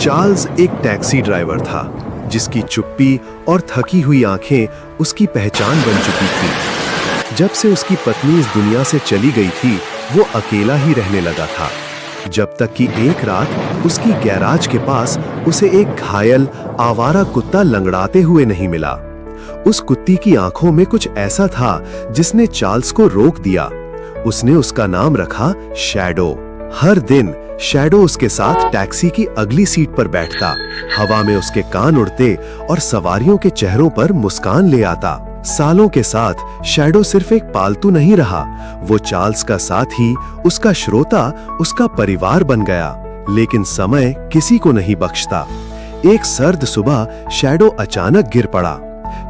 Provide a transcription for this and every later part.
Charles एक taxi driver था जिसकी चुप्पी और थकी हुई आंखें उसकी पहचान बन चुकी थी। जब से उसकी पत्नी इस दुनिया से चली गई थी, वो अकेला ही रहने लगा था, जब तक कि एक रात उसकी गैराज के पास उसे एक घायल आवारा कुत्ता लंगड़ाते हुए नहीं मिला। उस कुत्ती की आंखों में कुछ ऐसा था जिसने चार्ल्स को रोक दिया। उसने उसका नाम रखा शैडो। हर दिन शैडो उसके साथ टैक्सी की अगली सीट पर बैठता, हवा में उसके कान उड़ते और सवारियों के चेहरों पर मुस्कान ले आता। सालों के साथ शैडो सिर्फ एक पालतू नहीं रहा, वो चार्ल्स का साथी, उसका श्रोता, उसका परिवार बन गया। लेकिन समय किसी को नहीं बख्शता। एक सर्द सुबह शैडो अचानक गिर पड़ा।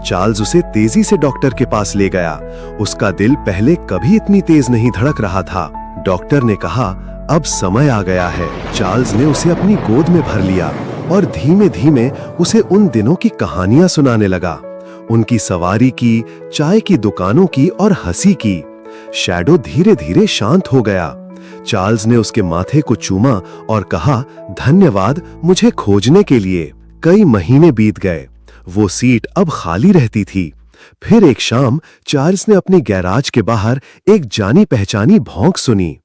चार्ल्स उसे तेजी से डॉक्टर के पास ले गया। उसका दिल पहले कभी इतनी तेज नहीं धड़क रहा था। डॉक्टर ने कहा, अब समय आ गया है। चार्ल्स ने उसे अपनी गोद में भर लिया और धीमे धीमे उसे उन दिनों की कहानियां सुनाने लगा, उनकी सवारी की, चाय की दुकानों की और हंसी की। शैडो धीरे धीरे शांत हो गया। चार्ल्स ने उसके माथे को चूमा और कहा, धन्यवाद मुझे खोजने के लिए। कई महीने बीत गए, वो सीट अब खाली रहती थी। फिर एक शाम चार्ल्स ने अपनी गैराज के बाहर एक जानी पहचानी भौंक सुनी।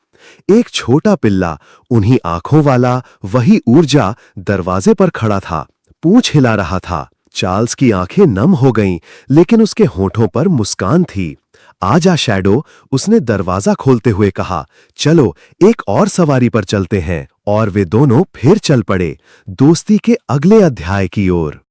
एक छोटा पिल्ला, उन्हीं आंखों वाला, वही ऊर्जा, दरवाजे पर खड़ा था, पूंछ हिला रहा था। चार्ल्स की आंखें नम हो गईं, लेकिन उसके होठों पर मुस्कान थी। आजा शैडो, उसने दरवाजा खोलते हुए कहा। चलो एक और सवारी पर चलते हैं। और वे दोनों फिर चल पड़े, दोस्ती के अगले अध्याय की ओर।